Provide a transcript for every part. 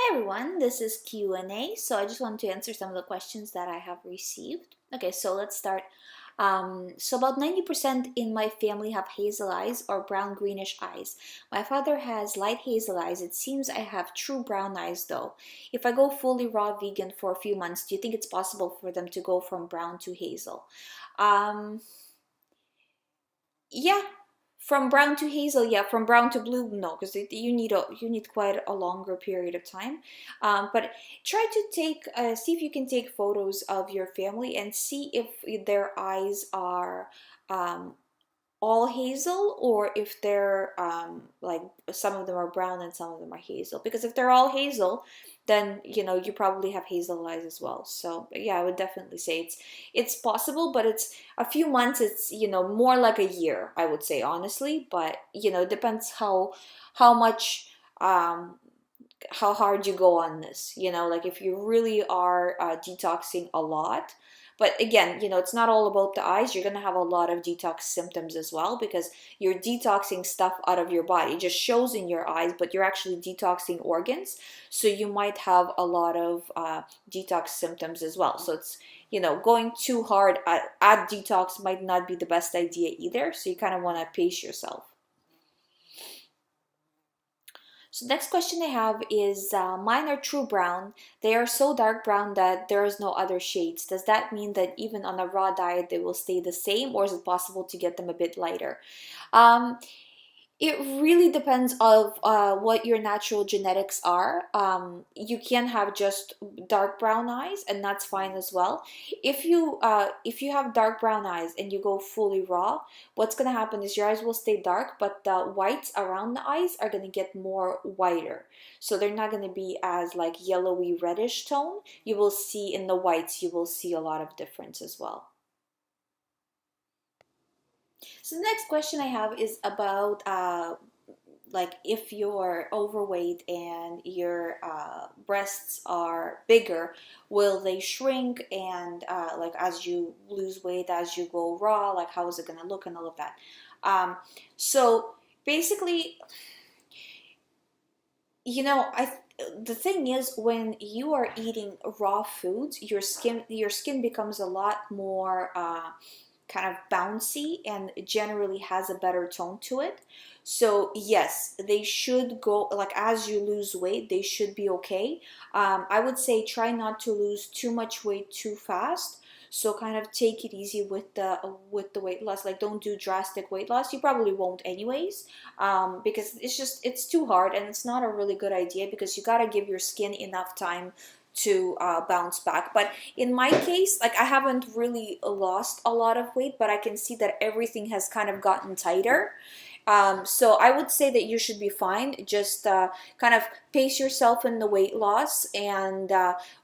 Hi everyone, this is Q&A. So I just want to answer some of the questions that I have received. Okay, so let's start. So about 90% in my family have hazel eyes or brown greenish eyes. My father has light hazel eyes. It seems I have true brown eyes though. If I go fully raw vegan for a few months, do you think it's possible for them to go from brown to hazel? Um, yeah, from brown to hazel, yeah. From brown to blue, no, because you need quite a longer period of time. But try to see if you can take photos of your family and see if their eyes are um, all hazel, or if they're like some of them are brown and some of them are hazel. Because if they're all hazel, then you probably have hazel eyes as well. So yeah, I would definitely say it's possible, but it's a few months. It's more like a year, I would say, honestly. But it depends how much how hard you go on this. Like if you really are detoxing a lot. But again, it's not all about the eyes. You're going to have a lot of detox symptoms as well, because you're detoxing stuff out of your body. It just shows in your eyes, but you're actually detoxing organs. So you might have a lot of detox symptoms as well. So it's, going too hard at detox might not be the best idea either. So you kind of want to pace yourself. So next question I have is, mine are true brown. They are so dark brown that there is no other shades. Does that mean that even on a raw diet they will stay the same, or is it possible to get them a bit lighter? Um, it really depends of what your natural genetics are. You can have just dark brown eyes, and that's fine as well. If you have dark brown eyes and you go fully raw, what's gonna happen is your eyes will stay dark, but the whites around the eyes are gonna get more whiter. So they're not gonna be as like yellowy reddish tone. You will see in the whites, you will see a lot of difference as well. So the next question I have is about like if you're overweight and your breasts are bigger, will they shrink? And like as you lose weight, as you go raw, like how is it going to look and all of that? So basically, I the thing is, when you are eating raw foods, your skin becomes a lot more kind of bouncy and generally has a better tone to it. So yes, they should go, like as you lose weight, they should be okay. I would say try not to lose too much weight too fast. So kind of take it easy with the weight loss. Like don't do drastic weight loss. You probably won't anyways, because it's too hard, and it's not a really good idea, because you got to give your skin enough time to bounce back. But in my case, like I haven't really lost a lot of weight, but I can see that everything has kind of gotten tighter. So I would say that you should be fine. Just kind of pace yourself in the weight loss, and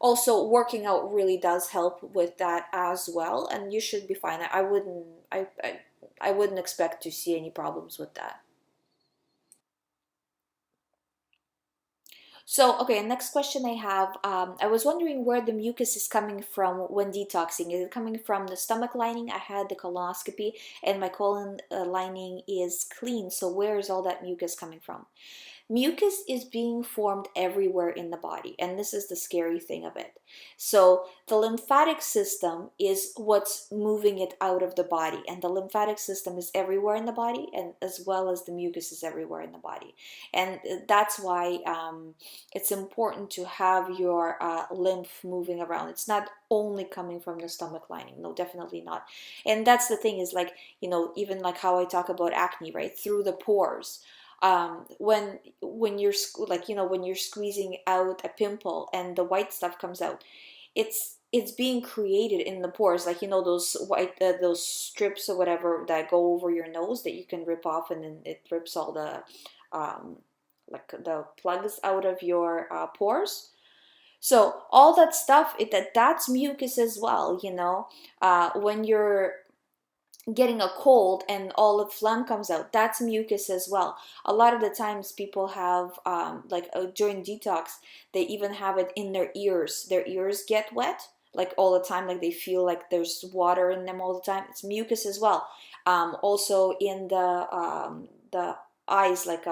also working out really does help with that as well. And you should be fine. I wouldn't expect to see any problems with that. So, okay, next question I have. I was wondering where the mucus is coming from when detoxing. Is it coming from the stomach lining? I had the colonoscopy and my colon lining is clean. So, where is all that mucus coming from? Mucus is being formed everywhere in the body, and this is the scary thing of it. So the lymphatic system is what's moving it out of the body, and the lymphatic system is everywhere in the body, and as well as the mucus is everywhere in the body. And that's why it's important to have your lymph moving around. It's not only coming from the stomach lining. No, definitely not. And that's the thing, is like, even like how I talk about acne, right? Through the pores. When you're like, when you're squeezing out a pimple and the white stuff comes out, it's being created in the pores, like those white those strips or whatever that go over your nose that you can rip off, and then it rips all the um, like the plugs out of your pores. So all that stuff, that's mucus as well. When you're getting a cold and all the phlegm comes out, that's mucus as well. A lot of the times people have like during detox, they even have it in their ears get wet like all the time, like they feel like there's water in them all the time. It's mucus as well. Also in the eyes like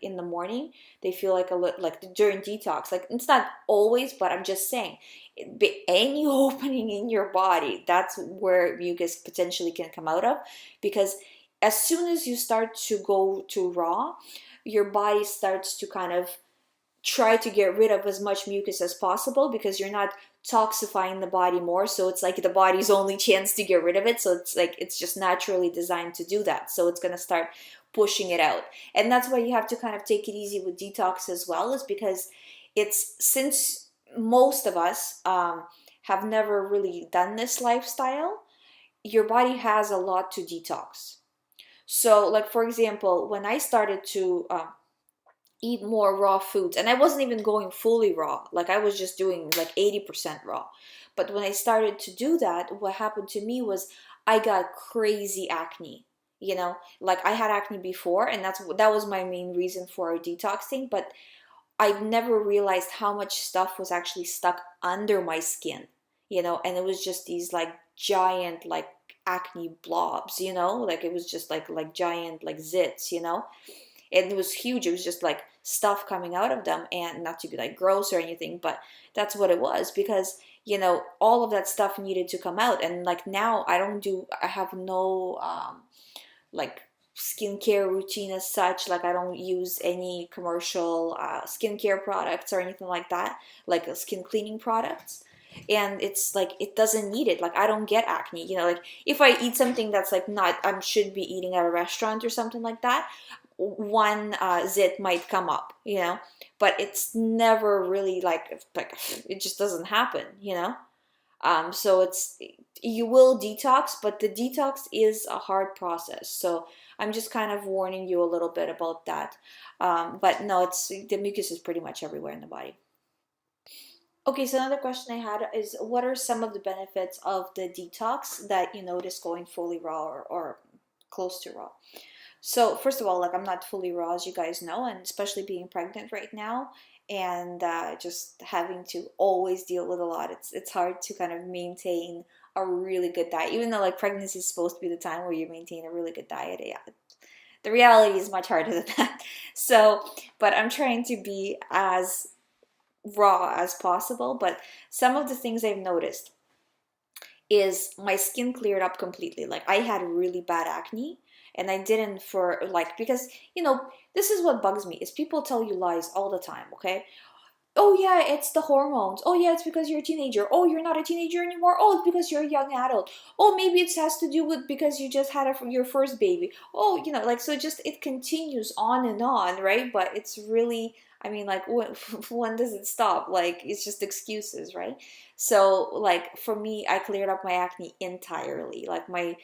in the morning. They feel like a like during detox. Like it's not always, but I'm just saying, any opening in your body, that's where mucus potentially can come out of, because as soon as you start to go to raw, your body starts to kind of try to get rid of as much mucus as possible, because you're not toxifying the body more. So it's like the body's only chance to get rid of it. So it's like it's just naturally designed to do that. So it's going to start pushing it out. And that's why you have to kind of take it easy with detox as well, is because it's, since most of us have never really done this lifestyle, your body has a lot to detox. So like, for example, when I started to eat more raw foods, and I wasn't even going fully raw, like I was just doing like 80% raw. But when I started to do that, what happened to me was I got crazy acne. Like I had acne before, and that was my main reason for detoxing. But I never realized how much stuff was actually stuck under my skin, and it was just these like giant like acne blobs, like it was just like giant like zits. And it was huge. It was just like stuff coming out of them, and not to be like gross or anything, but that's what it was, because all of that stuff needed to come out. And like now I have no like skincare routine as such. Like I don't use any commercial skincare products or anything like that, like skin cleaning products. And it's like it doesn't need it. Like I don't get acne, like if I eat something that's like not, I should be eating at a restaurant or something like that, one zit might come up, but it's never really like it just doesn't happen. So you will detox, but the detox is a hard process. So I'm just kind of warning you a little bit about that. But no, the mucus is pretty much everywhere in the body. Okay, so another question I had is, what are some of the benefits of the detox that you notice going fully raw or close to raw? So first of all, like I'm not fully raw, as you guys know, and especially being pregnant right now, and just having to always deal with a lot. It's hard to kind of maintain a really good diet, even though like pregnancy is supposed to be the time where you maintain a really good diet. Yeah, the reality is much harder than that. So, but I'm trying to be as raw as possible. But some of the things I've noticed is my skin cleared up completely. Like I had really bad acne, and I didn't for like, because this is what bugs me, is people tell you lies all the time. Okay, oh yeah, it's the hormones. Oh yeah, it's because you're a teenager. Oh, you're not a teenager anymore. Oh, it's because you're a young adult. Oh, maybe it has to do with because you just had your first baby. Oh, like, so just it continues on, right? But it's really, I mean, like when does it stop? Like it's just excuses, right? So like for me, I cleared up my acne entirely. Like my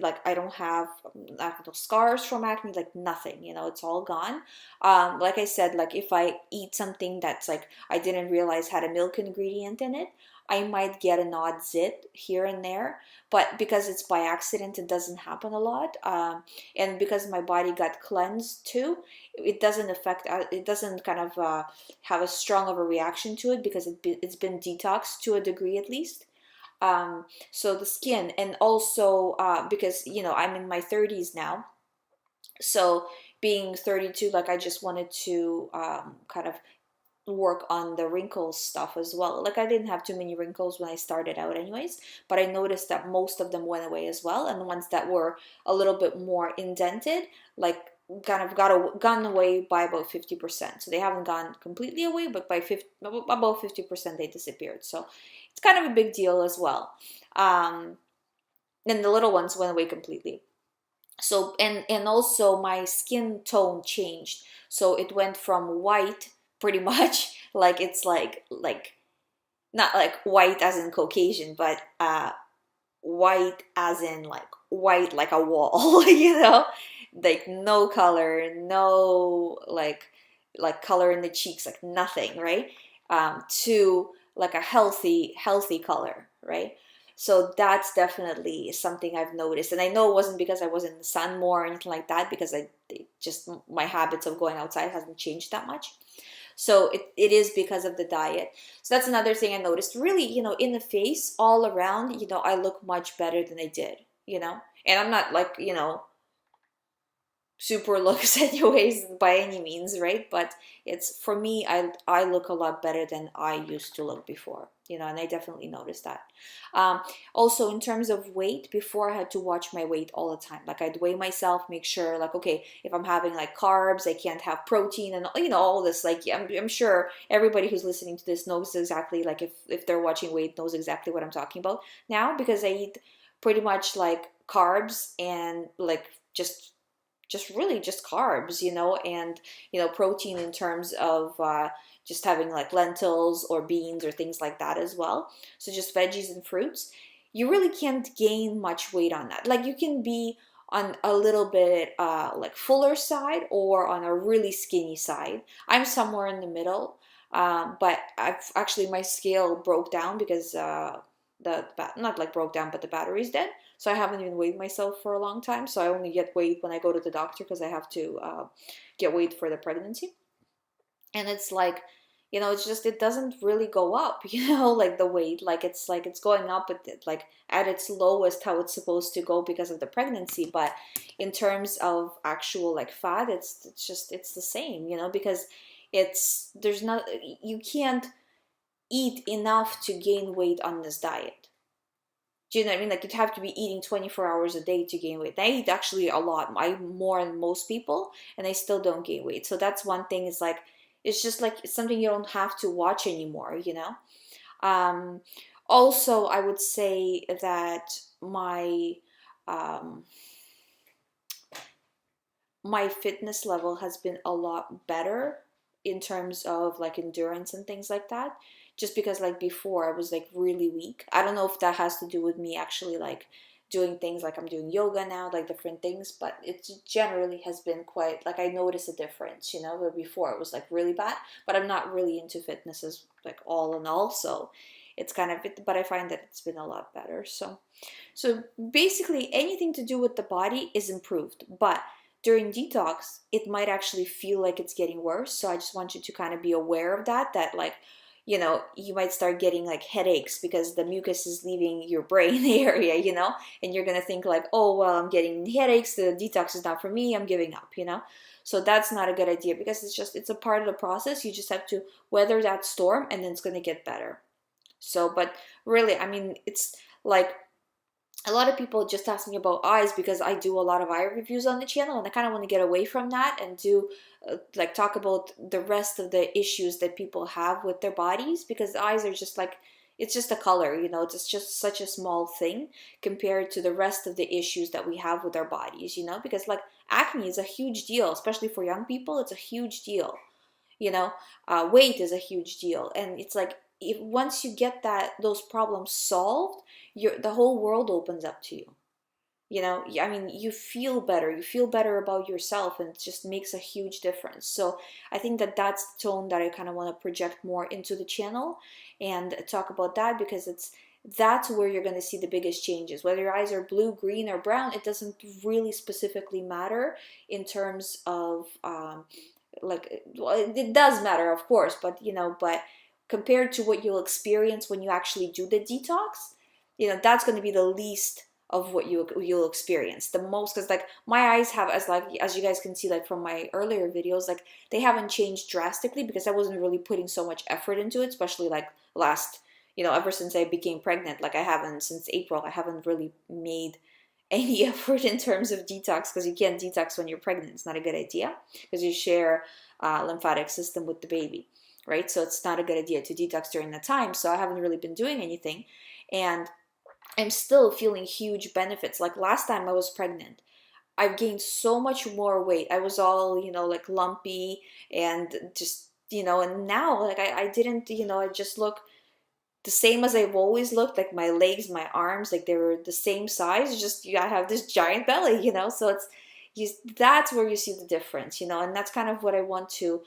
like I have no scars from acne, like nothing. It's all gone. Like I said, like if I eat something that's like I didn't realize had a milk ingredient in it, I might get an odd zit here and there, but because it's by accident, it doesn't happen a lot. And because my body got cleansed too, it doesn't affect, it doesn't kind of have a strong of a reaction to it, because it's been detoxed to a degree at least. So the skin, and also because I'm in my 30s now, so being 32, like I just wanted to kind of work on the wrinkles stuff as well. Like I didn't have too many wrinkles when I started out anyways, but I noticed that most of them went away as well, and the ones that were a little bit more indented, like kind of gone away by about 50%. So they haven't gone completely away, but by about 50% they disappeared. So it's kind of a big deal as well. And the little ones went away completely. So and also my skin tone changed. So it went from white pretty much like it's like not like white as in Caucasian, but white as in like white like a wall, like no color, no like color in the cheeks, like nothing, right? To like a healthy color, right? So that's definitely something I've noticed, and I know it wasn't because I was in the sun more or anything like that, because just my habits of going outside hasn't changed that much. So it is because of the diet. So that's another thing I noticed. Really, in the face, all around, I look much better than I did, and I'm not like, super looks anyways by any means, right? But it's, for me, I look a lot better than I used to look before, you know, and I definitely noticed that. um, Also, in terms of weight, before I had to watch my weight all the time. Like, I'd weigh myself, make sure, like, okay, if I'm having like carbs, I can't have protein, and you know, all this. Like, I'm sure everybody who's listening to this knows exactly, like, if they're watching weight, knows exactly what I'm talking about now, because I eat pretty much like carbs, and like just really just carbs, you know, and you know, protein in terms of just having like lentils or beans or things like that as well. So just veggies and fruits. You really can't gain much weight on that. Like, you can be on a little bit like fuller side or on a really skinny side. I'm somewhere in the middle, but I've actually, my scale broke down because not like broke down, but the battery's dead. So I haven't even weighed myself for a long time. So I only get weighed when I go to the doctor, because I have to get weighed for the pregnancy. And it's like, you know, it's just, it doesn't really go up, you know, like the weight, like it's going up at like at its lowest how it's supposed to go because of the pregnancy. But in terms of actual like fat, it's just, it's the same, you know, because it's, there's not, you can't eat enough to gain weight on this diet. Do you know what I mean? Like, you'd have to be eating 24 hours a day to gain weight. I eat actually a lot. I more than most people, and I still don't gain weight. So that's one thing, is like, it's just like, it's something you don't have to watch anymore, you know? Um, Also, I would say that um, my fitness level has been a lot better in terms of like endurance and things like that, just because like before I was like really weak. I don't know if that has to do with me actually like doing things, like I'm doing yoga now, like different things, but it generally has been quite, like, I notice a difference, you know, where before it was like really bad. But I'm not really into fitness as like all in all, so it's kind of, but I find that it's been a lot better. So basically, anything to do with the body is improved, but during detox, it might actually feel like it's getting worse. So I just want you to kind of be aware of that, that like, you know, you might start getting like headaches because the mucus is leaving your brain area, you know, and you're going to think like, oh, well, I'm getting headaches. The detox is not for me. I'm giving up, you know. So that's not a good idea, because it's just, it's a part of the process. You just have to weather that storm, and then it's going to get better. So, but really, I mean, it's like, a lot of people just ask me about eyes because I do a lot of eye reviews on the channel, and I kind of want to get away from that and do like talk about the rest of the issues that people have with their bodies, because eyes are just like, it's just a color, you know, it's just such a small thing compared to the rest of the issues that we have with our bodies, you know, because like acne is a huge deal, especially for young people. It's a huge deal, you know. Weight is a huge deal, and it's like, if once you get that, those problems solved, the whole world opens up to you, you know. I mean, you feel better about yourself, and it just makes a huge difference. So I think that that's the tone that I kind of want to project more into the channel and talk about that, because that's where you're going to see the biggest changes. Whether your eyes are blue, green, or brown, it doesn't really specifically matter in terms of like, well, it does matter, of course, but you know, but compared to what you'll experience when you actually do the detox, you know, that's going to be the least of what you'll experience. The most, because like my eyes have, as you guys can see, like from my earlier videos, like they haven't changed drastically because I wasn't really putting so much effort into it, especially like last, you know, ever since I became pregnant. Like, I haven't, since April, I haven't really made any effort in terms of detox, because you can't detox when you're pregnant. It's not a good idea, because you share lymphatic system with the baby, right? So it's not a good idea to detox during that time. So I haven't really been doing anything, and I'm still feeling huge benefits. Like last time I was pregnant, I've gained so much more weight. I was all, you know, like lumpy and just, you know, and now like I didn't, you know, I just look the same as I've always looked. Like my legs, my arms, like they were the same size. It's just, I have this giant belly, you know. So it's, that's where you see the difference, you know. And that's kind of what I want to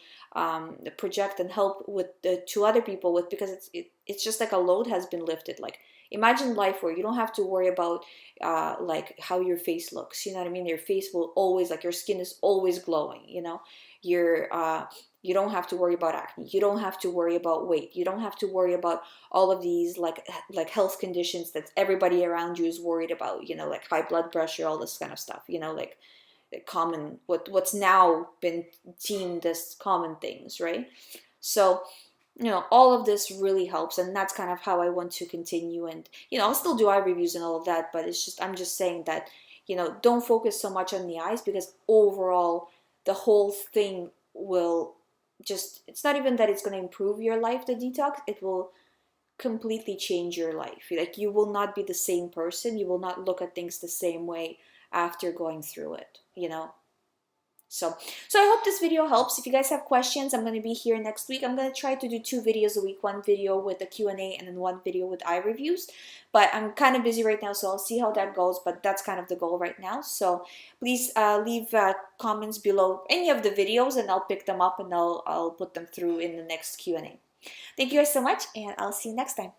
project and help with to other people with, because it's just like a load has been lifted. Like, imagine life where you don't have to worry about like how your face looks. You know what I mean? Your face will always, like, your skin is always glowing. You know, your you don't have to worry about acne. You don't have to worry about weight. You don't have to worry about all of these like health conditions that everybody around you is worried about. You know, like high blood pressure, all this kind of stuff. You know, like common, what's now been deemed as common things, right? So, all of this really helps, and that's kind of how I want to continue. And I'll still do eye reviews and all of that, but I'm just saying that don't focus so much on the eyes, because overall the whole thing will just, it's not even that it's going to improve your life, the detox, it will completely change your life. Like, you will not be the same person, you will not look at things the same way after going through it. So I hope this video helps. If you guys have questions, I'm going to be here next week. I'm going to try to do 2 videos a week, one video with a Q&A and then one video with eye reviews. But I'm kind of busy right now, so I'll see how that goes. But that's kind of the goal right now. So please leave comments below any of the videos, and I'll pick them up and I'll put them through in the next Q&A. Thank you guys so much, and I'll see you next time.